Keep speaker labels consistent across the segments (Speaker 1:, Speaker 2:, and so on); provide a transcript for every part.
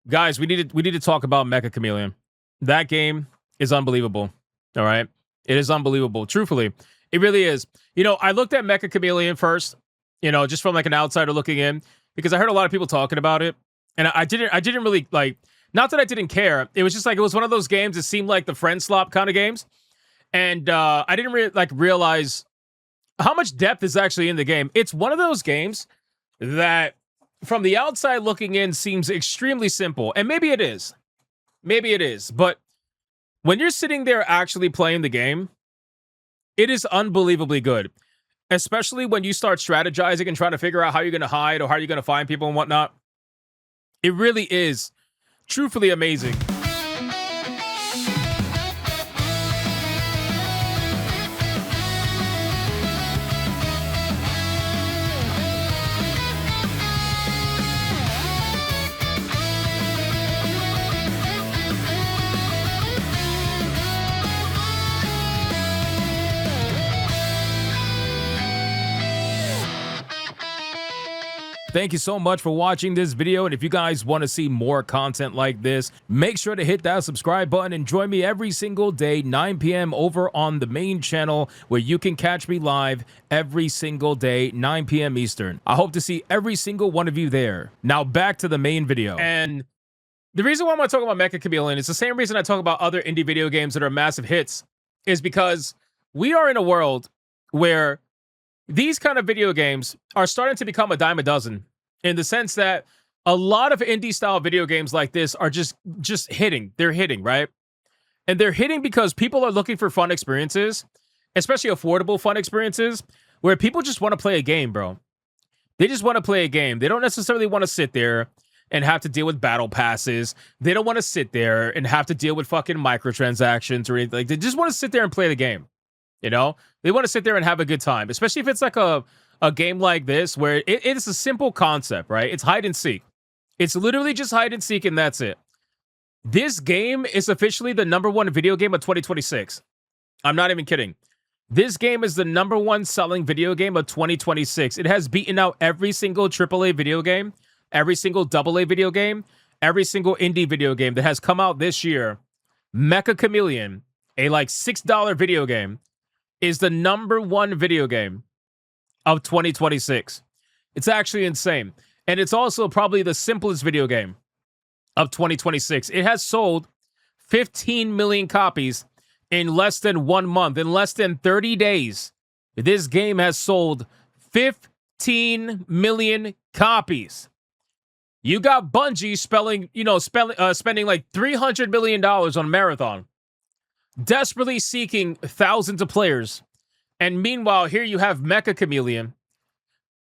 Speaker 1: Guys, we need to talk about Mecha Chameleon. That game is unbelievable. All right. It is unbelievable. Truthfully, it really is. I looked at Mecha Chameleon first, just from like an outsider looking in, because I heard a lot of people talking about it. And I didn't really like, not that I didn't care. It was just like, it was one of those games that seemed like the friend slop kind of games. And I didn't realize how much depth is actually in the game. It's one of those games that from the outside looking in seems extremely simple. And maybe it is. Maybe it is. But when you're sitting there actually playing the game, it is unbelievably good. Especially when you start strategizing and trying to figure out how you're going to hide or how you're going to find people and whatnot. It really is truthfully amazing. Thank you so much for watching this video, and if you guys want to see more content like this, make sure to hit that subscribe button and join me every single day, 9 p.m. over on the main channel, where you can catch me live every single day, 9 p.m. Eastern. I hope to see every single one of you there. Now back to the main video. And the reason why I'm talking about Mecha Chameleon is the same reason I talk about other indie video games that are massive hits, is because we are in a world where these kind of video games are starting to become a dime a dozen, in the sense that a lot of indie style video games like this are just hitting. They're hitting, right? And they're hitting because people are looking for fun experiences, especially affordable fun experiences, where people just want to play a game, bro. They just want to play a game. They don't necessarily want to sit there and have to deal with battle passes. They don't want to sit there and have to deal with fucking microtransactions or anything. Like, they just want to sit there and play the game. They want to sit there and have a good time, especially if it's like a game like this where it's a simple concept, right? It's hide and seek. It's literally just hide and seek, and that's it. This game is officially the #1 video game of 2026. I'm not even kidding. This game is the #1 selling video game of 2026. It has beaten out every single AAA video game, every single AA video game, every single indie video game that has come out this year. Mecha Chameleon, a like $6 video game, is the #1 video game of 2026. It's actually insane. And it's also probably the simplest video game of 2026. It has sold 15 million copies in less than 1 month. In less than 30 days, this game has sold 15 million copies. You got Bungie spending like $300 million on Marathon, desperately seeking thousands of players. And meanwhile, here you have Mecha Chameleon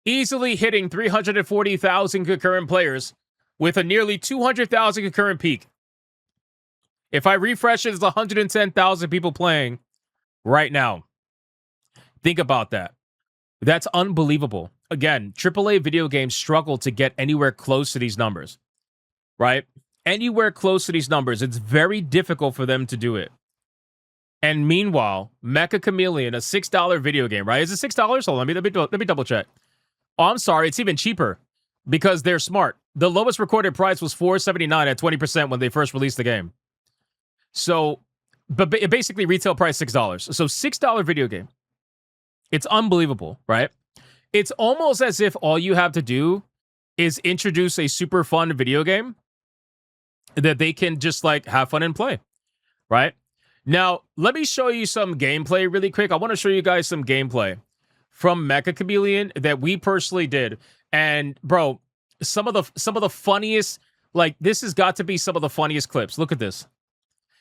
Speaker 1: easily hitting 340,000 concurrent players with a nearly 200,000 concurrent peak. If I refresh it, it's 110,000 people playing right now. Think about that. That's unbelievable. Again, AAA video games struggle to get anywhere close to these numbers, right? Anywhere close to these numbers. It's very difficult for them to do it. And meanwhile, Mecha Chameleon, a $6 video game, right? Is it $6? Hold on, let me double check. Oh, I'm sorry, it's even cheaper because they're smart. The lowest recorded price was $4.79 at 20% when they first released the game. So, but basically retail price $6. So $6 video game. It's unbelievable, right? It's almost as if all you have to do is introduce a super fun video game that they can just like have fun and play, right? Now, let me show you some gameplay really quick. I want to show you guys some gameplay from Mecha Chameleon that we personally did. And bro, some of the funniest, like this has got to be some of the funniest clips. Look at this.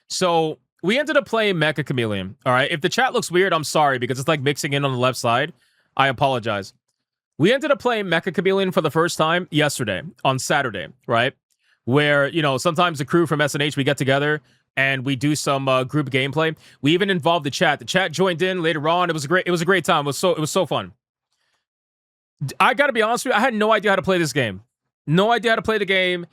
Speaker 1: So we ended up playing Mecha Chameleon. All right. If the chat looks weird, I'm sorry because it's like mixing in on the left side. I apologize. We ended up playing Mecha Chameleon for the first time yesterday on Saturday, right? Where, sometimes the crew from SNH, we get together and we do some group gameplay. We even involved the chat. The chat joined in later on. It was a great time. It was so fun. I got to be honest with you, I had no idea how to play this game. No idea how to play the game.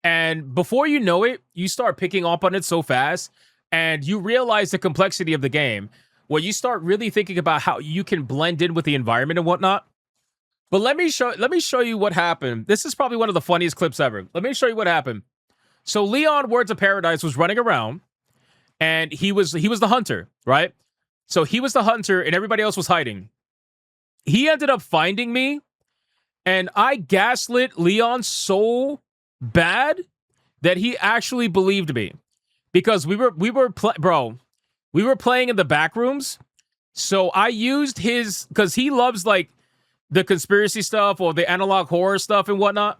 Speaker 1: And before you know it, you start picking up on it so fast and you realize the complexity of the game where you start really thinking about how you can blend in with the environment and whatnot. But let me show you what happened. This is probably one of the funniest clips ever. Let me show you what happened. So Leon, Words of Paradise, was running around, and he was the hunter, right? So he was the hunter, and everybody else was hiding. He ended up finding me, and I gaslit Leon so bad that he actually believed me, because we were playing in the back rooms. So I used his, because he loves like the conspiracy stuff or the analog horror stuff and whatnot.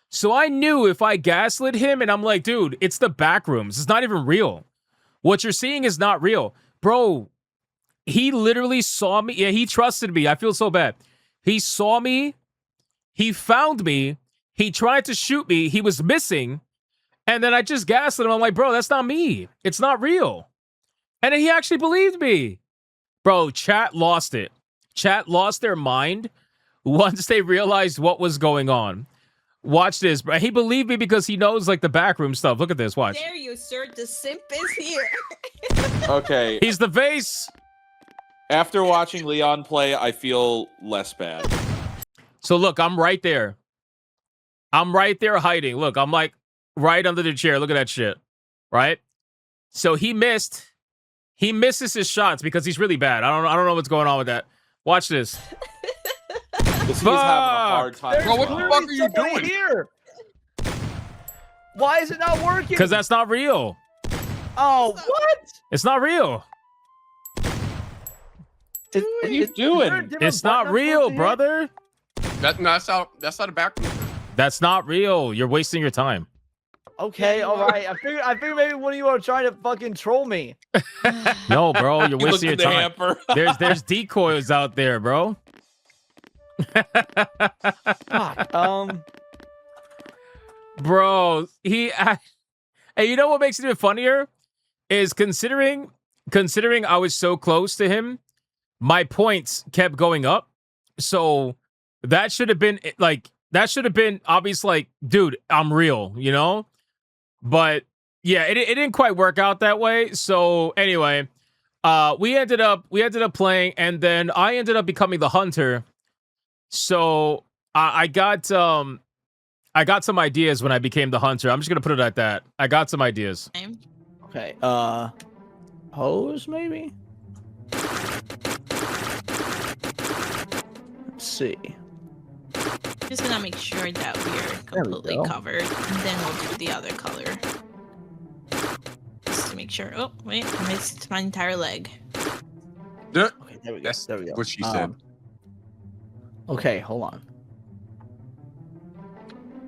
Speaker 1: So I knew if I gaslit him, and I'm like, dude, it's the back rooms. It's not even real. What you're seeing is not real. Bro, he literally saw me. Yeah, he trusted me. I feel so bad. He saw me. He found me. He tried to shoot me. He was missing. And then I just gaslit him. I'm like, bro, that's not me. It's not real. And then he actually believed me. Bro, chat lost it. Chat lost their mind once they realized what was going on. Watch this, bro. He believed me because he knows like the backroom stuff. Look at this. Watch.
Speaker 2: Dare you, sir? The simp is here.
Speaker 3: Okay.
Speaker 1: He's the vase.
Speaker 3: After watching Leon play, I feel less bad.
Speaker 1: So look, I'm right there. I'm right there hiding. Look, I'm like right under the chair. Look at that shit. Right? So he missed. He misses his shots because he's really bad. I don't know what's going on with that. Watch this.
Speaker 3: He's having a hard time.
Speaker 4: Bro, what the fuck are you doing
Speaker 5: here? Why is it not working?
Speaker 1: Because that's not real.
Speaker 5: Oh, what?
Speaker 1: It's not real.
Speaker 3: What are you doing?
Speaker 1: It's not real, brother.
Speaker 4: that's not a back room.
Speaker 1: That's not real. You're wasting your time.
Speaker 5: Okay, all right. I figured maybe one of you are trying to fucking troll me.
Speaker 1: No, bro, you're
Speaker 3: He
Speaker 1: wasting your
Speaker 3: looked
Speaker 1: time.
Speaker 3: at the hamper.
Speaker 1: There's decoys out there, bro.
Speaker 5: Fuck.
Speaker 1: Bro, and you know what makes it even funnier is considering I was so close to him, my points kept going up. So that should have been obvious, like, dude, I'm real, you know? But yeah, it didn't quite work out that way. So anyway, we ended up playing, and then I ended up becoming the hunter. So I got some ideas when I became the hunter. I'm just gonna put it at that. I got some ideas.
Speaker 5: Okay. Pose maybe. Let's see.
Speaker 2: Just gonna make sure that we're completely covered, and then we'll do the other color. Just to make sure. Oh, wait, I missed my entire leg.
Speaker 4: There,
Speaker 5: Okay, there we go.
Speaker 4: that's
Speaker 5: There we go.
Speaker 4: what she said.
Speaker 5: Okay, hold on.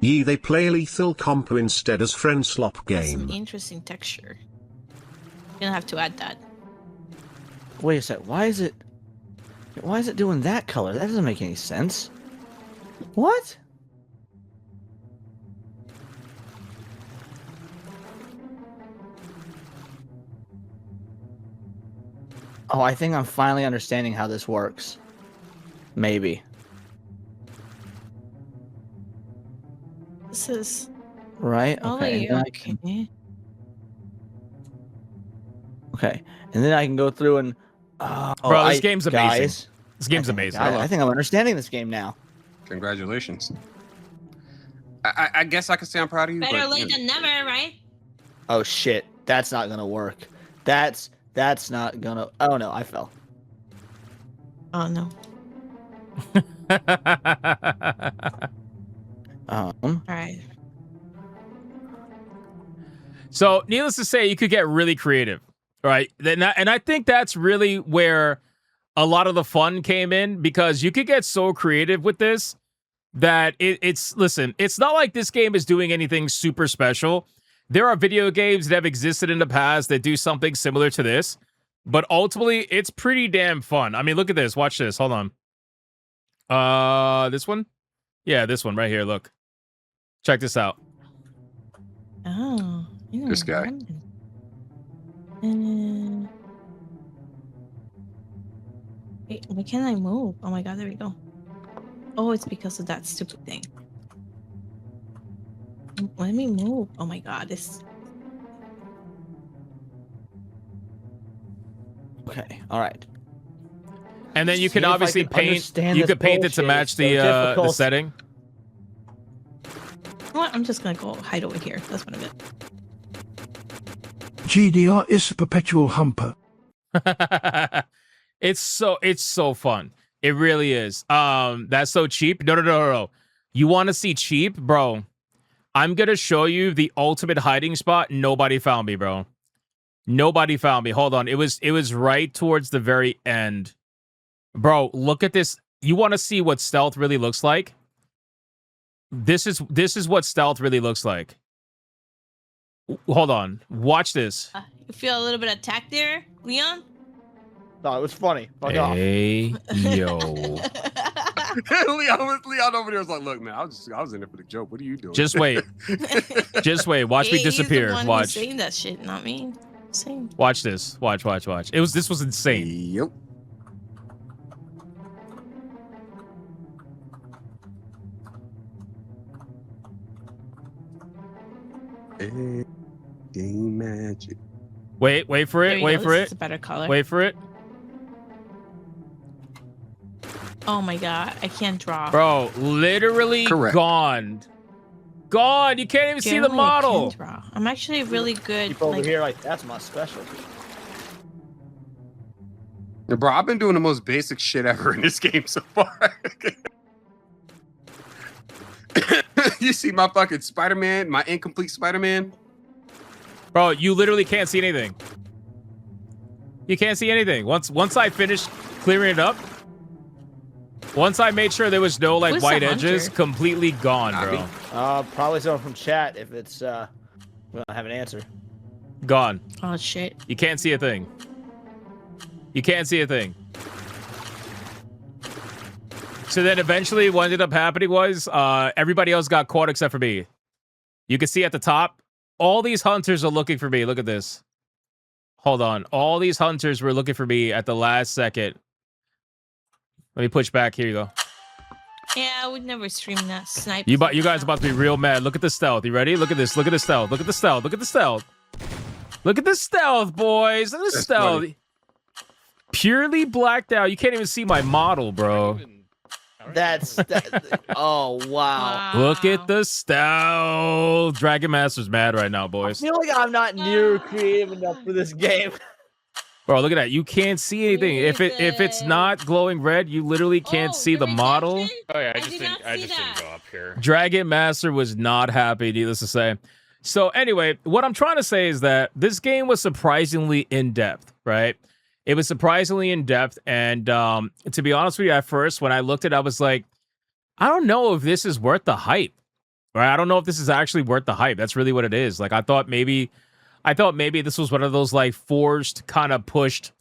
Speaker 6: Ye they play lethal compo instead as friend slop
Speaker 2: That's some
Speaker 6: game.
Speaker 2: interesting texture. Gonna have to add that.
Speaker 5: Wait a sec. Why is it doing that color? That doesn't make any sense. What? Oh, I think I'm finally understanding how this works. Maybe.
Speaker 2: This is
Speaker 5: Right?
Speaker 2: probably
Speaker 5: Okay. And then I
Speaker 2: okay.
Speaker 5: can, okay. And then I can go through and
Speaker 1: Bro, this game's amazing.
Speaker 5: guys,
Speaker 1: This game's
Speaker 5: I think-
Speaker 1: amazing.
Speaker 5: I think I'm understanding this game now.
Speaker 4: Congratulations. I guess I could say I'm proud of you.
Speaker 2: Better
Speaker 4: but,
Speaker 2: late than never, right?
Speaker 5: Oh shit. That's not gonna work. That's not gonna. Oh no, I fell.
Speaker 2: Oh no.
Speaker 5: Um.
Speaker 2: All right.
Speaker 1: So, needless to say, you could get really creative, right? And I think that's really where a lot of the fun came in, because you could get so creative with this that listen, it's not like this game is doing anything super special. There are video games that have existed in the past that do something similar to this, but ultimately, it's pretty damn fun. I mean, look at this. Watch this. Hold on. This one? Yeah, this one right here. Look. Check this out.
Speaker 2: Oh.
Speaker 4: This guy.
Speaker 2: Wait, why can't I move? Oh my god, there we go. Oh, it's because of that stupid thing. Let me move. Oh my god, this.
Speaker 5: Okay. All right.
Speaker 1: And then you
Speaker 5: See
Speaker 1: can
Speaker 5: if I
Speaker 1: obviously
Speaker 5: can
Speaker 1: paint.
Speaker 5: understand
Speaker 1: You
Speaker 5: this
Speaker 1: could paint it to
Speaker 5: bullshit.
Speaker 1: match
Speaker 5: It's so
Speaker 1: the
Speaker 5: difficult.
Speaker 1: setting.
Speaker 2: What? I'm just gonna go hide over here. That's what I meant.
Speaker 6: GDR is a perpetual humper.
Speaker 1: It's so fun. It really is. That's so cheap. No. You want to see cheap, bro? I'm gonna show you the ultimate hiding spot. Nobody found me, bro. Nobody found me. Hold on. It was right towards the very end. Bro, look at this. You want to see what stealth really looks like? This is what stealth really looks like. Hold on. Watch this.
Speaker 2: You feel a little bit attacked there, Leon?
Speaker 5: No, it was funny. Fuck off.
Speaker 1: Hey, yo.
Speaker 4: Leon over there was like, look, man, I was in there for the joke. What are you doing?
Speaker 1: Just wait. Just wait. Watch me disappear.
Speaker 2: He's the one
Speaker 1: Watch.
Speaker 2: who's saying that shit, not me. Same.
Speaker 1: Watch this. Watch. This was insane.
Speaker 4: Yep. Game magic.
Speaker 1: Wait for
Speaker 2: There
Speaker 1: it.
Speaker 2: you
Speaker 1: Wait
Speaker 2: go.
Speaker 1: for
Speaker 2: This
Speaker 1: it.
Speaker 2: is a better color.
Speaker 1: Wait for it.
Speaker 2: Oh my god, I can't draw.
Speaker 1: Bro, literally
Speaker 4: Correct.
Speaker 1: gone. Gone. You can't even see the
Speaker 2: Apparently I can
Speaker 1: model.
Speaker 2: draw. I'm actually really good.
Speaker 5: Keep over
Speaker 2: like,
Speaker 5: here, like that's my specialty.
Speaker 4: Yeah, bro, I've been doing the most basic shit ever in this game so far. You see my fucking Spider-Man, my incomplete Spider-Man?
Speaker 1: Bro, you literally can't see anything. You can't see anything. Once I finished clearing it up, once I made sure there was no like
Speaker 2: Who's
Speaker 1: white
Speaker 2: the
Speaker 1: edges,
Speaker 2: hunter?
Speaker 1: completely gone, bro.
Speaker 5: Probably someone from chat if it's we don't have an answer.
Speaker 1: Gone.
Speaker 2: Oh shit.
Speaker 1: You can't see a thing. You can't see a thing. So then eventually what ended up happening was everybody else got caught except for me. You can see at the top, all these hunters are looking for me. Look at this. Hold on. All these hunters were looking for me at the last second. Let me push back. Here you go.
Speaker 2: Yeah, I would never stream that snipe.
Speaker 1: You guys about to be real mad. Look at the stealth. You ready? Look at this. Look at the stealth. Look at the stealth. Look at the stealth. Look at the stealth, boys. Look at the
Speaker 4: That's
Speaker 1: stealth.
Speaker 4: funny.
Speaker 1: Purely blacked out. You can't even see my model, bro.
Speaker 5: Oh wow.
Speaker 1: Look at the stealth. Dragon Master's mad right now,
Speaker 5: I
Speaker 1: boys.
Speaker 5: feel like I'm not near creative enough for this game.
Speaker 1: Bro, look at that. You can't see anything. If it's not glowing red, you literally can't see the model.
Speaker 7: Oh yeah, I
Speaker 2: I
Speaker 7: just
Speaker 2: did
Speaker 7: didn't.
Speaker 2: not
Speaker 7: I
Speaker 2: see
Speaker 7: just
Speaker 2: that.
Speaker 7: didn't go up here.
Speaker 1: Dragon Master was not happy, needless to say. So anyway, what I'm trying to say is that this game was surprisingly in depth, right? It was surprisingly in depth, and to be honest with you, at first when I looked at it, I was like, I don't know if this is worth the hype, right? I don't know if this is actually worth the hype. That's really what it is. Like I thought maybe this was one of those like forced, kind of pushed,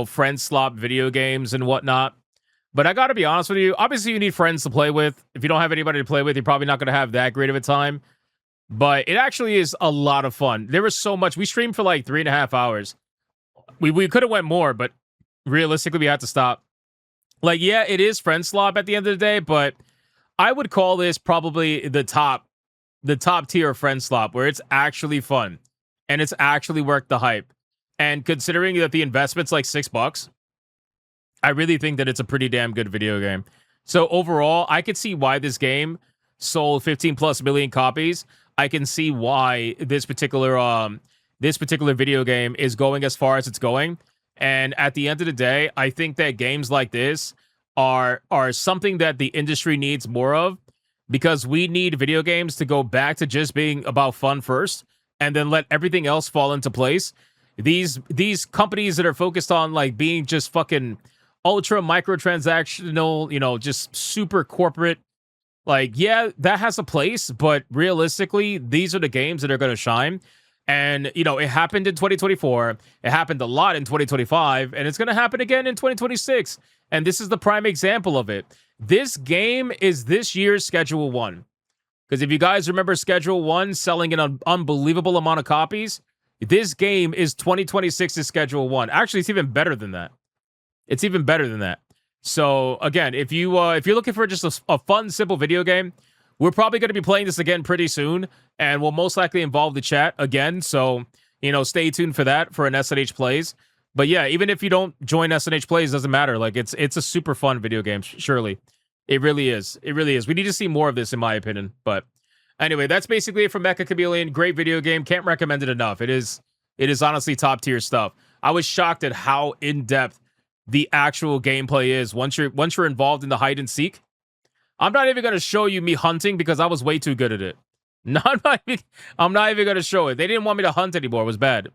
Speaker 1: friend slop video games and whatnot. But I got to be honest with you. Obviously, you need friends to play with. If you don't have anybody to play with, you're probably not going to have that great of a time. But it actually is a lot of fun. There was so much. We streamed for like 3.5 hours. We could have went more, but realistically, we had to stop. Like, yeah, it is friend slop at the end of the day, but I would call this probably the top tier of friend slop, where it's actually fun and it's actually worth the hype. And considering that the investment's like $6, I really think that it's a pretty damn good video game. So overall, I could see why this game sold 15 plus million copies. I can see why this particular video game is going as far as it's going. And at the end of the day, I think that games like this are something that the industry needs more of, because we need video games to go back to just being about fun first and then let everything else fall into place. These companies that are focused on like being just fucking ultra microtransactional, just super corporate, like, yeah, that has a place, but realistically, these are the games that are going to shine. And, it happened in 2024. It happened a lot in 2025, and it's going to happen again in 2026. And this is the prime example of it. This game is this year's Schedule 1. Because if you guys remember Schedule 1 selling an unbelievable amount of copies, this game is 2026's Schedule 1. Actually, it's even better than that. It's even better than that. So, again, if you're looking for just a fun, simple video game, we're probably going to be playing this again pretty soon, and we'll most likely involve the chat again. So, stay tuned for that, for an SNH Plays. But yeah, even if you don't join SNH Plays, doesn't matter. Like, it's a super fun video game, surely. It really is. It really is. We need to see more of this, in my opinion. But Anyway, that's basically it for Mecha Chameleon. Great video game. Can't recommend it enough. It is honestly top tier stuff. I was shocked at how in depth the actual gameplay is once you're involved in the hide and seek. I'm not even gonna show you me hunting because I was way too good at it. I'm not even gonna show it. They didn't want me to hunt anymore. It was bad.